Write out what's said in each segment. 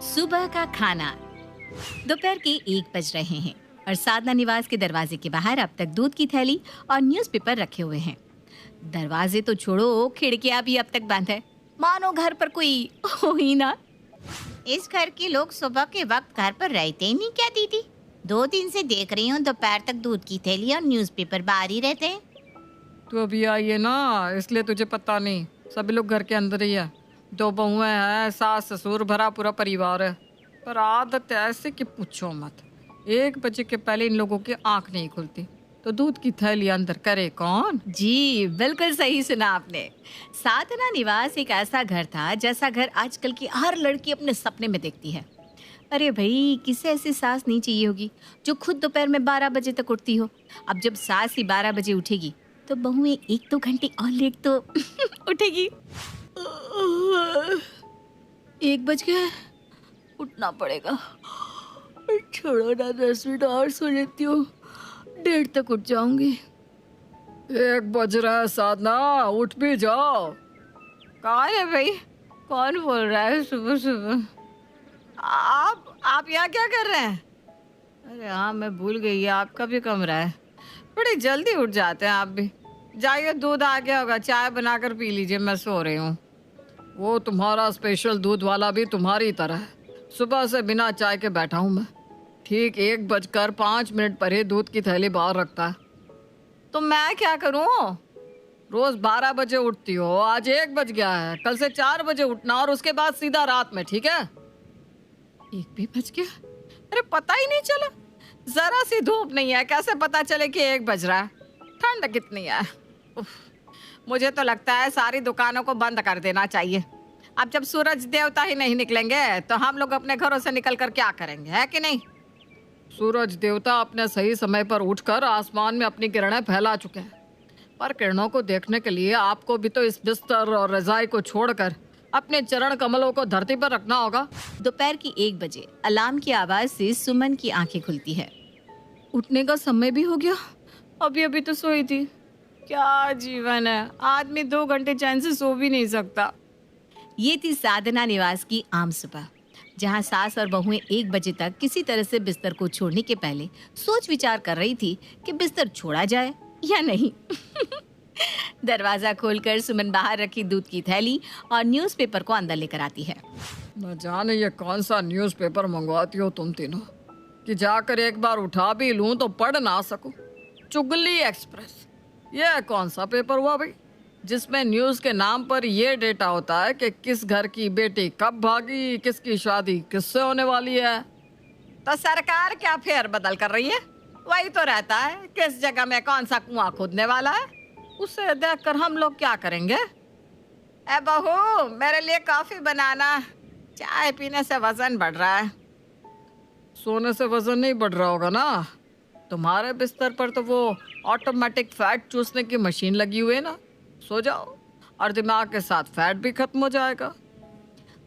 सुबह का खाना। दोपहर के 1 बज रहे हैं और साधना निवास के दरवाजे के बाहर अब तक दूध की थैली और न्यूज़पेपर रखे हुए हैं। दरवाजे तो छोड़ो, खिड़कियां भी अब तक बंद है, मानो घर पर कोई हो ही ना। इस घर के लोग सुबह के वक्त घर पर रहते ही नहीं क्या दीदी? 2 दिन से देख रही हूँ दोपहर तक दूध की थैली और न्यूज़पेपर बाहर ही रहते हैं। तू अभी आई है ना, इसलिए तुझे पता नहीं। सभी लोग घर के अंदर ही है। 2 बहुएं हैं, सास ससुर भरा पूरा परिवार है। पर आदत ऐसे कि पूछो मत। 1 बजे के पहले इन लोगों की आंख नहीं खुलती, तो दूध की थैली अंदर करे कौन? जी बिल्कुल सही सुना आपने। साधना निवास एक ऐसा घर था जैसा घर आजकल की हर लड़की अपने सपने में देखती है। अरे भाई, किसे ऐसी सास नहीं चाहिए होगी जो खुद दोपहर में 12 बजे तक उठती हो। अब जब सास ही 12 बजे उठेगी तो बहुएं 1-2 घंटे और लेट तो उठेगी। 1 बज गया, उठना पड़ेगा। छोड़ो ना, 10 मिनट और सो लेती हूँ, 1:30 तक उठ जाऊंगी। 1 बज रहा है साधना, उठ भी जाओ। कौन है भाई? कौन बोल रहा है सुबह सुबह? आप यहाँ क्या कर रहे हैं? अरे हाँ, मैं भूल गई, ये आपका भी कमरा है। बड़ी जल्दी उठ जाते हैं आप भी। जाइए, दूध आ गया होगा, चाय बनाकर पी लीजिए, मैं सो रही हूँ। वो तुम्हारा स्पेशल दूध वाला भी तुम्हारी तरह है, सुबह से बिना चाय के बैठा हूँ मैं। ठीक 1:05 पर ही दूध की थैली बाहर रखता है। तो मैं क्या करूँ? रोज 12 बजे उठती हो, आज 1 बज गया है। कल से 4 बजे उठना और उसके बाद सीधा रात में, ठीक है? 1 भी बज गया? अरे पता ही नहीं चला। जरा सी धूप नहीं है, कैसे पता चले कि 1 बज रहा है? ठंड कितनी है। उफ, मुझे तो लगता है सारी दुकानों को बंद कर देना चाहिए। अब जब सूरज देवता ही नहीं निकलेंगे तो हम लोग अपने घरों से निकल कर क्या करेंगे, है कि नहीं? सूरज देवता अपने सही समय पर उठकर आसमान में अपनी किरणें फैला चुके हैं, पर किरणों को देखने के लिए आपको भी तो इस बिस्तर और रजाई को छोड़कर अपने चरण कमलों को धरती पर रखना होगा। दोपहर की 1 बजे अलार्म की आवाज से सुमन की आंखें खुलती है। उठने का समय भी हो गया, अभी अभी तो सोई थी। क्या जीवन है, आदमी 2 घंटे चैन से सो भी नहीं सकता। ये थी साधना निवास की आम सुबह, जहां सास और बहुएं 1 बजे तक किसी तरह से बिस्तर को छोड़ने के पहले सोच विचार कर रही थी कि बिस्तर छोड़ा जाए या नहीं। दरवाजा खोलकर सुमन बाहर रखी दूध की थैली और न्यूज़पेपर को अंदर लेकर आती है। न जाने ये कौन सा न्यूज़पेपर मंगवाती हो तुम तीनों, कि जाकर एक बार उठा भी लूं तो पढ़ ना सकूं। चुगली एक्सप्रेस, ये कौन सा पेपर हुआ भाई, जिसमें न्यूज़ के नाम पर ये डेटा होता है कि किस घर की बेटी कब भागी, किसकी शादी किससे होने वाली है। तो सरकार क्या फेर बदल कर रही है? वही तो रहता है, किस जगह में कौन सा कुआं खोदने वाला है। उसे देखकर हम लोग क्या करेंगे? ए बहू, मेरे लिए कॉफी बनाना, चाय पीने से वजन बढ़ रहा है। सोने से वजन नहीं बढ़ रहा होगा ना, तुम्हारे बिस्तर पर तो वो ऑटोमेटिक फैट चूसने की मशीन लगी हुई है ना। सो जाओ और दिमाग के साथ फैट भी खत्म हो जाएगा।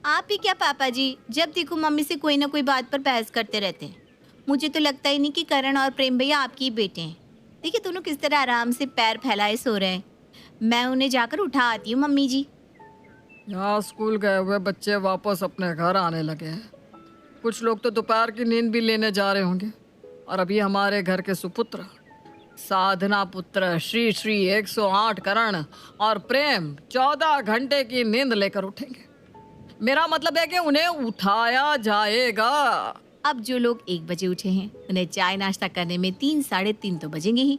आप ही क्या पापा जी, जब देखो मम्मी से कोई ना कोई बात पर बहस करते रहते हैं। मुझे तो लगता ही नहीं कि करण और प्रेम भैया आपके ही बेटे हैं। देखिए दोनों किस तरह आराम से पैर फैलाए सो रहे हैं। मैं उन्हें जाकर उठा आती हूँ मम्मी जी। यहाँ स्कूल गए हुए बच्चे वापस अपने घर आने लगे हैं। कुछ लोग तो दोपहर की नींद भी लेने जा रहे होंगे। और अभी हमारे घर के सुपुत्र साधना पुत्र श्री श्री 108 करण और प्रेम 14 घंटे की नींद लेकर उठेंगे। मेरा मतलब है कि उन्हें उठाया जाएगा। अब जो लोग 1 बजे उठे हैं, उन्हें चाय नाश्ता करने में 3 साढ़े 3 तो बजेंगे ही।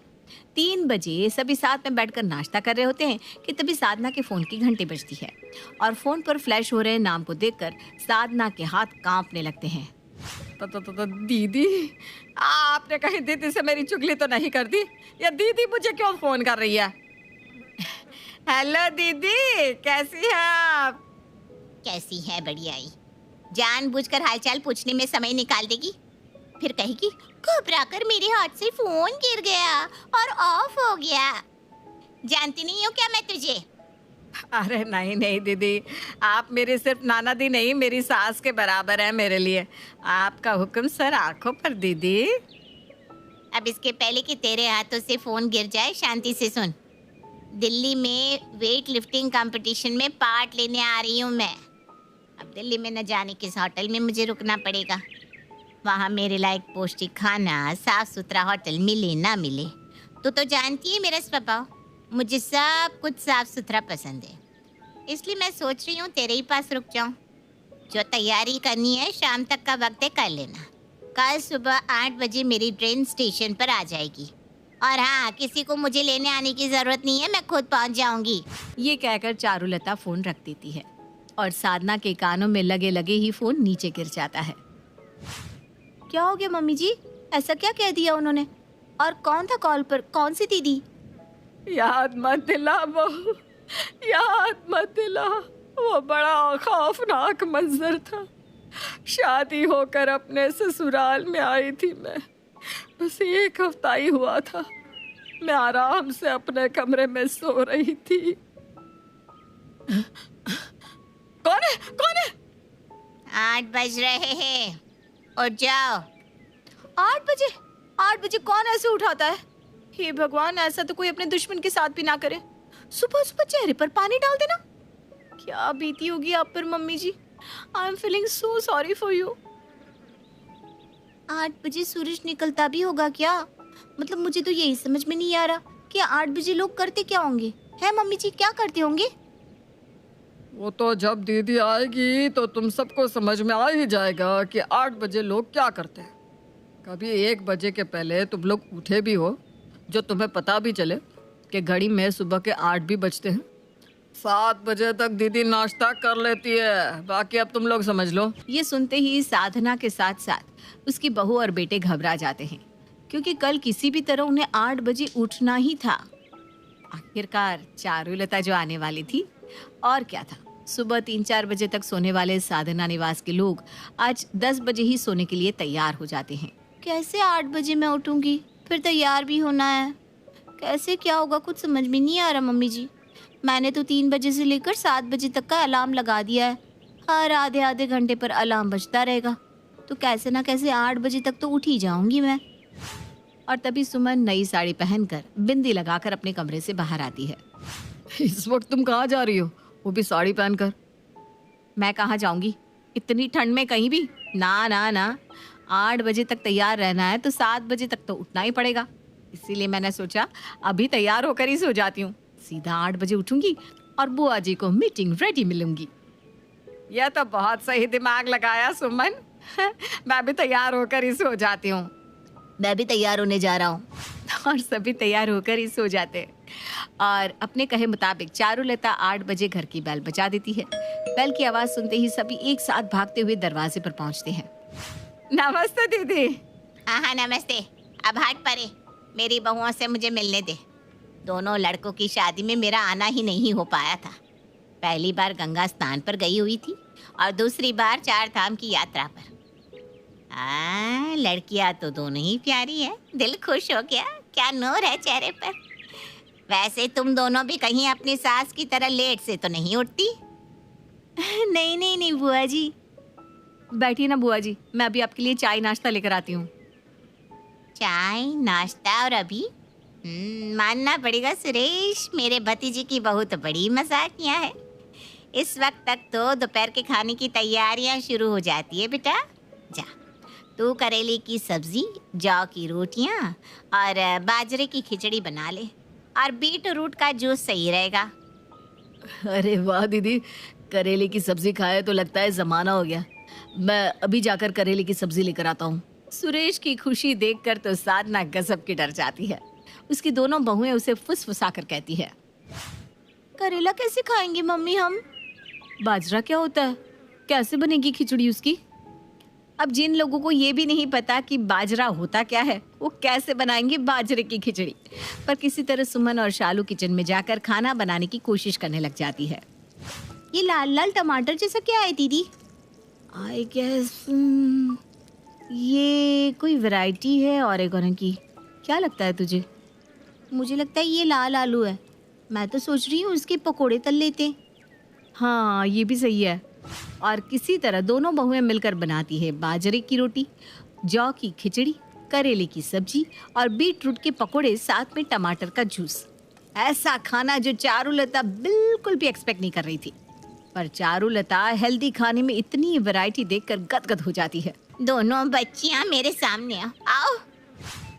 3 बजे सभी साथ में बैठकर नाश्ता कर रहे होते हैं कि तभी साधना के फोन की घंटी बजती है और फोन पर फ्लैश हो रहे नाम को देखकर साधना के हाथ कांपने लगते हैं। दीदी, आपने कहीं दीदी से मेरी चुगली तो नहीं कर दी? या दीदी मुझे क्यों फोन कर रही है? हेलो दीदी, कैसी हैं आप? कैसी है बढ़िया ही, जानबूझकर हालचाल पूछने में समय निकाल देगी, फिर कहेगी घबरा कर मेरे हाथ से फोन गिर गया और ऑफ हो गया। जानती नहीं हूँ क्या मैं तुझे? अरे नहीं नहीं दीदी, आप मेरी सिर्फ नाना दी नहीं, मेरी सास के बराबर है मेरे लिए। आपका हुक्म सर आंखों पर दीदी। अब इसके पहले कि तेरे हाथों से फोन गिर जाए, शांति से सुन। दिल्ली में वेट लिफ्टिंग कंपटीशन में पार्ट लेने आ रही हूँ मैं। अब दिल्ली में न जाने किस होटल में मुझे रुकना पड़ेगा। वहाँ मेरे लायक पौष्टिक खाना, साफ सुथरा होटल मिले ना मिले। तो जानती है मेरा स्वभाव, मुझे सब कुछ साफ सुथरा पसंद है। इसलिए मैं सोच रही हूँ तेरे ही पास रुक जाऊँ। जो तैयारी करनी है शाम तक का वक्त है, कर लेना। कल सुबह 8 बजे मेरी ट्रेन स्टेशन पर आ जाएगी। और हाँ, किसी को मुझे लेने आने की जरूरत नहीं है, मैं खुद पहुँच जाऊंगी। ये कहकर चारुलता फोन रख देती है और साधना के कानों में लगे लगे ही फोन नीचे गिर जाता है। क्या हो गया मम्मी जी? ऐसा क्या कह दिया उन्होंने? और कौन था कॉल पर? कौन सी दीदी? याद मत दिला बहू, याद मत दिला। वो बड़ा खौफनाक मंजर था। शादी होकर अपने ससुराल में आई थी मैं, बस 1 हफ्ता ही हुआ था। मैं आराम से अपने कमरे में सो रही थी। कौन है? कौन है? 8 बज रहे हैं, उठ जाओ। 8 बजे? 8 बजे कौन ऐसे उठाता है? हे भगवान, ऐसा तो कोई अपने दुश्मन के साथ भी ना करे। सुबह सुबह चेहरे पर पानी डाल देना। क्या बीती होगी आप पर mummy ji. I am feeling so sorry for you. 8 बजे सूरज निकलता भी होगा क्या? मतलब मुझे तो यही समझ में नहीं आ रहा कि 8 बजे लोग करते क्या होंगे। है मम्मी जी, क्या करते होंगे? वो तो जब दीदी आएगी तो तुम सबको समझ में आ ही जाएगा कि 8 बजे लोग क्या करते हैं। कभी 1 बजे के पहले तुम लोग उठे भी हो, जो तुम्हें पता भी चले कि घड़ी में सुबह के 8 भी बजते हैं। 7 बजे तक दीदी नाश्ता कर लेती है, बाकी अब तुम लोग समझ लो। ये सुनते ही साधना के साथ साथ उसकी बहू और बेटे घबरा जाते हैं, क्योंकि कल किसी भी तरह उन्हें 8 बजे उठना ही था। आखिरकार चारुलता जो आने वाली थी, और क्या था। सुबह 3-4 बजे तक सोने वाले साधना निवास के लोग आज 10 बजे ही सोने के लिए तैयार हो जाते हैं। कैसे 8 बजे मैं उठूंगी? फिर तैयार भी होना है। कैसे क्या होगा, कुछ समझ में नहीं आ रहा मम्मी जी। मैंने तो 3 बजे से लेकर 7 बजे तक का अलार्म लगा दिया है। हर आधे आधे घंटे पर अलार्म बजता रहेगा, तो कैसे ना कैसे 8 बजे तक तो उठ ही जाऊंगी मैं। और तभी सुमन नई साड़ी पहनकर बिंदी लगाकर अपने कमरे से बाहर आती है। इस वक्त तुम कहाँ जा रही हो, वो भी साड़ी पहनकर? मैं कहाँ जाऊंगी इतनी ठंड में, कहीं भी ना ना ना। 8 बजे तक तैयार रहना है तो 7 बजे तक तो उठना ही पड़ेगा। इसीलिए मैंने सोचा अभी तैयार होकर ही सो जाती हूँ। सीधा 8 बजे उठूंगी और बुआ जी को मीटिंग रेडी मिलूंगी। यह तो बहुत सही दिमाग लगाया सुमन। मैं भी तैयार होकर ही सो जाती हूँ। मैं भी तैयार होने जा रहा हूँ। और सभी तैयार होकर ही सो जाते हैं। और अपने कहे मुताबिक चारुलता 8 बजे घर की बेल बजा देती है। बेल की आवाज़ सुनते ही सभी एक साथ भागते हुए दरवाजे पर पहुंचते हैं। नमस्ते दीदी। हाँ नमस्ते। अब हट परे, मेरी बहुओं से मुझे मिलने दे। दोनों लड़कों की शादी में मेरा आना ही नहीं हो पाया था। पहली बार गंगा स्नान पर गई हुई थी और दूसरी बार 4 धाम की यात्रा पर। लड़कियां तो दोनों ही प्यारी है, दिल खुश हो गया। क्या नूर है चेहरे पर। वैसे तुम दोनों भी कहीं अपनी सास की तरह लेट से तो नहीं उठती? नहीं नहीं नहीं बुआ जी। बैठिए ना बुआ जी, मैं अभी आपके लिए चाय नाश्ता लेकर आती हूँ। चाय नाश्ता और अभी? मानना पड़ेगा सुरेश, मेरे भतीजे की बहू तो बड़ी मजाकिया है। इस वक्त तक तो दोपहर के खाने की तैयारियां शुरू हो जाती है। बेटा जा, तू करेले की सब्जी, जौ की रोटियां और बाजरे की खिचड़ी बना ले। और बीट रूट का जूस सही रहेगा। अरे वाह दीदी, करेले की सब्जी खाए तो लगता है जमाना हो गया। मैं अभी जाकर करेले की सब्जी लेकर आता हूँ। सुरेश की खुशी देखकर तो साधना गजब की डर जाती है। उसकी दोनों बहुएं उसे फुसफुसा कर कहती है, करेला कैसे खाएंगे मम्मी हम? बाजरा क्या होता है? कैसे बनेगी खिचड़ी उसकी? अब जिन लोगों को ये भी नहीं पता कि बाजरा होता क्या है, वो कैसे बनाएंगे बाजरे की खिचड़ी। पर किसी तरह सुमन और शालू किचन में जाकर खाना बनाने की कोशिश करने लग जाती है। ये लाल लाल टमाटर जैसा क्या है दीदी? आई गेस ये कोई वैरायटी है ऑरेगोनो की। क्या लगता है तुझे? मुझे लगता है ये लाल आलू है। मैं तो सोच रही हूँ उसके पकोड़े तल लेते। हाँ ये भी सही है। और किसी तरह दोनों बहुएं मिलकर बनाती है बाजरे की रोटी, जौ की खिचड़ी, करेले की सब्जी और बीट रूट के पकोड़े, साथ में टमाटर का जूस। ऐसा खाना जो चारुलता बिल्कुल भी एक्सपेक्ट नहीं कर रही थी। पर चारुलता हेल्दी खाने में इतनी वैरायटी देखकर गदगद हो जाती है। दोनों बच्चियां मेरे सामने आओ।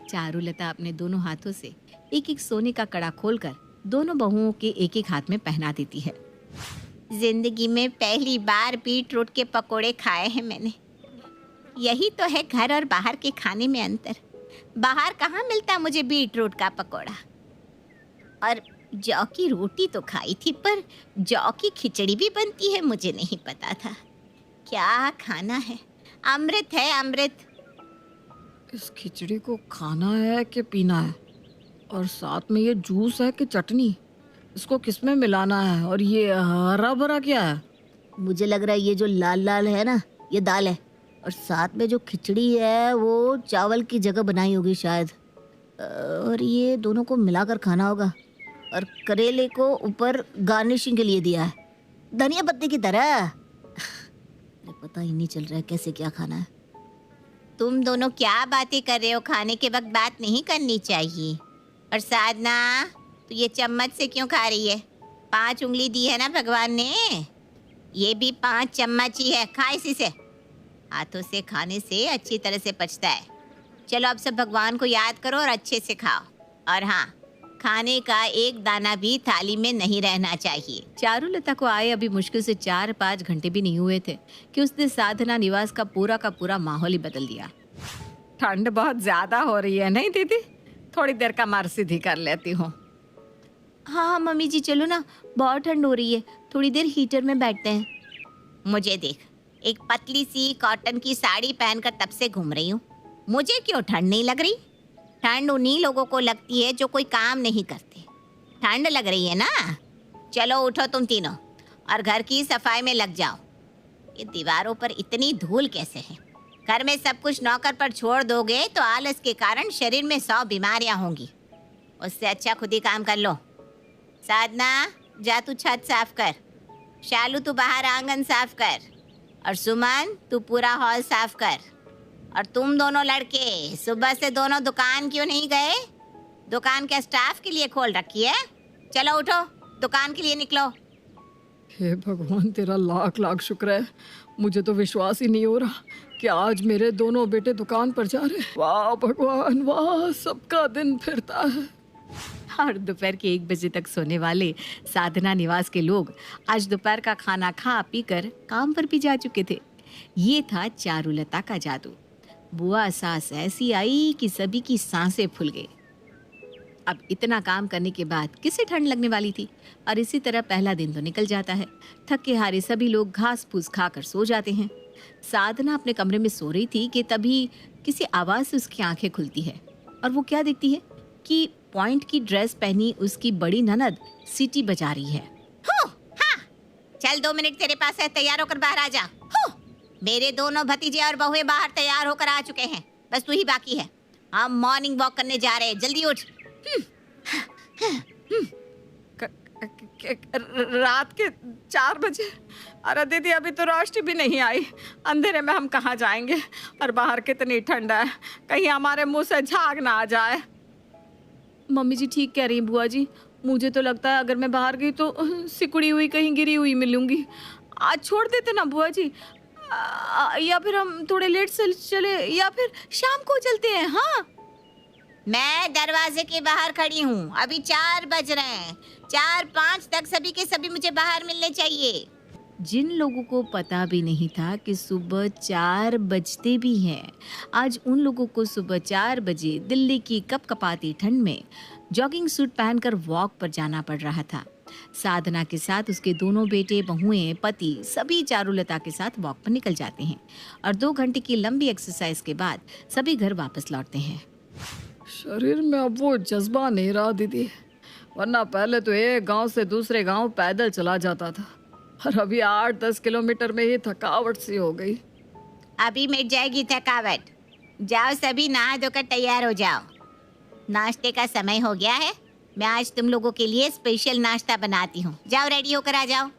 चारुलता अपने दोनों हाथों से एक एक सोने का कड़ा खोलकर दोनों बहुओं के एक एक हाथ में पहना देती है। जिंदगी में पहली बार बीट रूट के पकोड़े खाए हैं मैंने। यही तो है घर और बाहर के खाने में अंतर। बाहर कहाँ मिलता मुझे बीट रूट का पकोड़ा। और जौ की रोटी तो खाई थी, पर जौ की खिचड़ी भी बनती है मुझे नहीं पता था। क्या खाना है, अमृत है अमृत। इस खिचड़ी को खाना है कि पीना है? और साथ में ये जूस है कि चटनी? इसको किसमें मिलाना है? और ये हरा भरा क्या है? मुझे लग रहा है ये जो लाल लाल है ना, ये दाल है, और साथ में जो खिचड़ी है वो चावल की जगह बनाई होगी शायद। और ये दोनों को मिलाकर खाना होगा। और करेले को ऊपर गार्निशिंग के लिए दिया है, धनिया पत्ते की तरह। अरे पता ही नहीं चल रहा है कैसे क्या खाना है। तुम दोनों क्या बातें कर रहे हो? खाने के वक्त बात नहीं करनी चाहिए। और साधना, तो ये चम्मच से क्यों खा रही है? 5 उंगली दी है ना भगवान ने, ये भी 5 चम्मच ही है। खा इसी से। हाथों से खाने से अच्छी तरह से पचता है। चलो अब सब भगवान को याद करो और अच्छे से खाओ। और हाँ, खाने का एक दाना भी थाली में नहीं रहना चाहिए। चारुलता को आए अभी मुश्किल से 4-5 घंटे भी नहीं हुए थे कि उसने साधना निवास का पूरा माहौल ही बदल दिया। ठंड बहुत ज्यादा हो रही है नहीं दीदी? थोड़ी देर का मार सीधी कर लेती हूँ। हाँ मम्मी जी, चलो ना, बहुत ठंड हो रही है, थोड़ी देर हीटर में बैठते हैं। मुझे देख, एक पतली सी कॉटन की साड़ी पहनकर तब से घूम रही हूँ। मुझे क्यों ठंड नहीं लग रही? ठंड उन्हीं लोगों को लगती है जो कोई काम नहीं करते। ठंड लग रही है ना? चलो उठो तुम तीनों और घर की सफाई में लग जाओ। ये दीवारों पर इतनी धूल कैसे है? घर में सब कुछ नौकर पर छोड़ दोगे तो आलस के कारण शरीर में 100 बीमारियां होंगी। उससे अच्छा खुद ही काम कर लो। साधना, जा तू छत साफ कर। शालू, तू बाहर आंगन साफ कर। और सुमन, तू पूरा हॉल साफ कर। और तुम दोनों लड़के सुबह से दोनों दुकान क्यों नहीं गए? दुकान क्या स्टाफ के लिए खोल रखी है? चलो उठो, दुकान के लिए निकलो। हे भगवान, तेरा लाख लाख शुक्र है। मुझे तो विश्वास ही नहीं हो रहा कि आज मेरे दोनों बेटे दुकान पर जा रहे। वाह भगवान वाह, सबका दिन फिरता है। और दोपहर के 1 बजे तक सोने वाले साधना निवास के लोग आज दोपहर का खाना खा पी कर काम पर भी जा चुके थे। ये था चारुलता का जादू। बुआ सास ऐसी आई कि सभी की सांसें फूल गई। अब इतना काम करने के बाद किसे ठंड लगने वाली थी? और इसी तरह पहला दिन तो निकल जाता है। थके हारे सभी लोग घास फूस खाकर सो जाते हैं। साधना अपने कमरे में सो रही थी कि तभी किसी आवाज से उसकी आंखें खुलती है और वो क्या देखती है कि पॉइंट की ड्रेस पहनी उसकी बड़ी ननद सीटी बजा रही है। हाँ, चल 2 मिनट तेरे पास है, तैयार होकर बाहर आ जा। मेरे दोनों भतीजे और बहुएं बाहर तैयार होकर आ चुके हैं, बस तू ही बाकी है। हम मॉर्निंग वॉक करने जा रहे हैं, जल्दी उठ। रात के 4 बजे? अरे दीदी, अभी तो रोशनी भी नहीं आई। अंधेरे में हम कहाँ जाएंगे? और बाहर कितनी ठंड है, कहीं हमारे मुंह से झाग ना आ जाए। मम्मी जी ठीक कह रही हैं बुआ जी। मुझे तो लगता है अगर मैं बाहर गई तो सिकुड़ी हुई कहीं गिरी हुई मिलूंगी। आज छोड़ देते ना बुआ जी, या फिर हम थोड़े लेट से चले, या फिर शाम को चलते हैं। हाँ, मैं दरवाजे के बाहर खड़ी हूँ, अभी 4 बज रहे हैं। 4-5 तक सभी के सभी मुझे बाहर मिलने चाहिए। जिन लोगों को पता भी नहीं था कि सुबह 4 बजते भी हैं, आज उन लोगों को सुबह 4 बजे दिल्ली की कपकपाती ठंड में जॉगिंग सूट पहनकर वॉक पर जाना पड़ रहा था। साधना के साथ उसके दोनों बेटे, बहुएं, पति सभी चारुलता के साथ वॉक पर निकल जाते हैं और 2 घंटे की लंबी एक्सरसाइज के बाद सभी घर वापस लौटते हैं। शरीर में अब वो जज्बा नहीं रहा दीदी, वरना पहले तो एक गांव से दूसरे गांव पैदल चला जाता था, और अभी 8-10 किलोमीटर में ही थकावट सी हो गई। अभी मिट जाएगी थकावट। जाओ सभी नहा धोकर तैयार हो जाओ, नाश्ते का समय हो गया है। मैं आज तुम लोगों के लिए स्पेशल नाश्ता बनाती हूँ। जाओ रेडी होकर आ जाओ।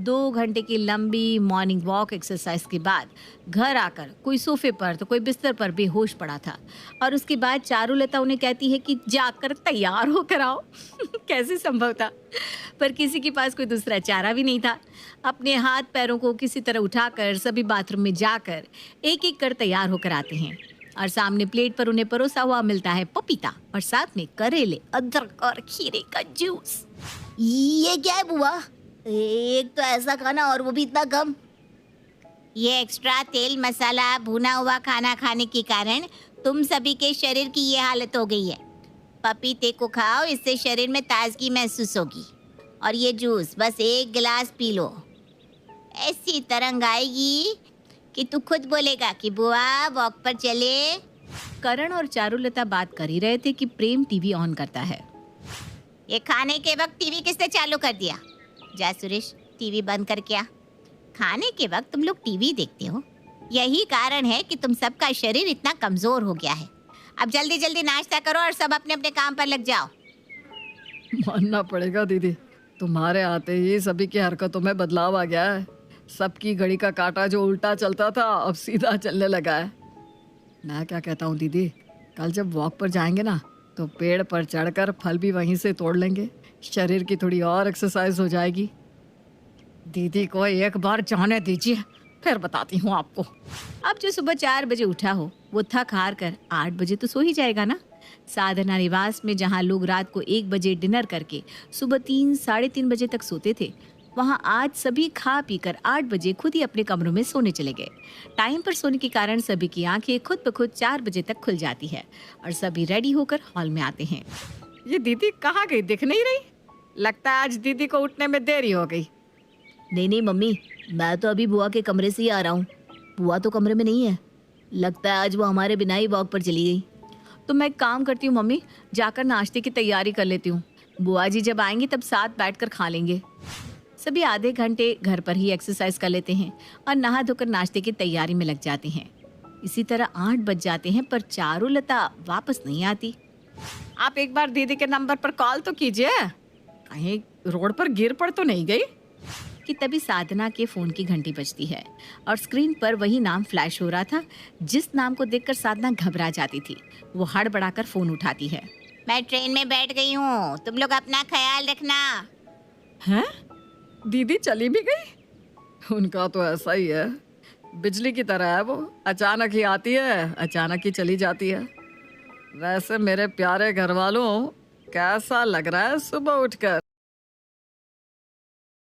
2 घंटे की लंबी मॉर्निंग वॉक एक्सरसाइज के बाद घर आकर कोई सोफे पर तो कोई बिस्तर पर बेहोश पड़ा था। और उसके बाद चारुलता उन्हें कहती है कि जाकर तैयार होकर आओ। कैसे संभव था? पर किसी के पास कोई दूसरा चारा भी नहीं था। अपने हाथ पैरों को किसी तरह उठाकर सभी बाथरूम में जाकर एक एक कर तैयार होकर आते हैं और सामने प्लेट पर उन्हें परोसा हुआ मिलता है पपीता और साथ में करेले, अदरक और खीरे का जूस। ये क्या है बुआ? एक तो ऐसा खाना और वो भी इतना कम। ये एक्स्ट्रा तेल मसाला भुना हुआ खाना खाने के कारण तुम सभी के शरीर की ये हालत हो गई है। पपीते को खाओ, इससे शरीर में ताजगी महसूस होगी। और ये जूस बस 1 गिलास पी लो, ऐसी तरंग आएगी कि तू खुद बोलेगा कि बुआ वॉक पर चले। करण और चारुलता बात कर ही रहे थे कि प्रेम टीवी ऑन करता है। ये खाने के वक्त टीवी किसने चालू कर दिया? जा सुरेश, टीवी बंद करके आ। खाने के वक्त तुम लोग टीवी देखते हो, यही कारण है कि तुम सबका शरीर इतना कमजोर हो गया है। अब जल्दी जल्दी नाश्ता करो और सब अपने अपने काम पर लग जाओ। मानना पड़ेगा दीदी, तुम्हारे आते ही सभी की हरकतों में बदलाव आ गया है। सबकी घड़ी का काटा जो उल्टा चलता था अब सीधा चलने लगा है। मैं क्या कहता हूँ दीदी, कल जब वॉक पर जाएंगे ना तो पेड़ पर चढ़कर फल भी वहीं से तोड़ लेंगे, शरीर की थोड़ी और एक्सरसाइज हो जाएगी। दीदी को एक बार जाने दीजिए, फिर बताती हूँ आपको। अब जो सुबह 4 बजे उठा हो वो थक हार कर 8 बजे तो सो ही जाएगा ना। साधना निवास में जहाँ लोग रात को 1 बजे डिनर करके सुबह 3 साढ़े 3 बजे तक सोते थे, वहाँ आज सभी खा पीकर 8 बजे खुद ही अपने कमरों में सोने चले गए। टाइम पर सोने के कारण सभी की आंखें खुद ब खुद 4 बजे तक खुल जाती है और सभी रेडी होकर हॉल में आते हैं। ये दीदी कहाँ गई, दिख नहीं रही। लगता है आज दीदी को उठने में देरी हो गई। नहीं मम्मी, मैं तो अभी बुआ के कमरे से ही आ रहा हूँ। बुआ तो कमरे में नहीं है, लगता है आज वो हमारे बिना ही वॉक पर चली गई। तो मैं एक काम करती हूँ मम्मी, जाकर नाश्ते की तैयारी कर लेती हूँ। बुआ जी जब आएंगी तब साथ बैठकर खा लेंगे। सभी आधे घंटे घर पर ही एक्सरसाइज कर लेते हैं और नहा धोकर नाश्ते की तैयारी में लग जाते हैं। इसी तरह 8 बज जाते हैं पर चारुलता वापस नहीं आती। आप एक बार दीदी के नंबर पर कॉल तो कीजिए, कहीं रोड पर गिर पड़ तो नहीं गई। कि तभी साधना के फोन की घंटी बजती है और स्क्रीन पर वही नाम फ्लैश हो रहा था जिस नाम को देखकर साधना घबरा जाती थी। वो हड़बड़ाकर फोन उठाती है। मैं ट्रेन में बैठ गई हूँ, तुम लोग अपना ख्याल रखना। हैं? दीदी चली भी गई? उनका तो ऐसा ही है, बिजली की तरह है वो, अचानक ही आती है अचानक ही चली जाती है। वैसे मेरे प्यारे घर वालों, कैसा लग रहा है सुबह उठकर?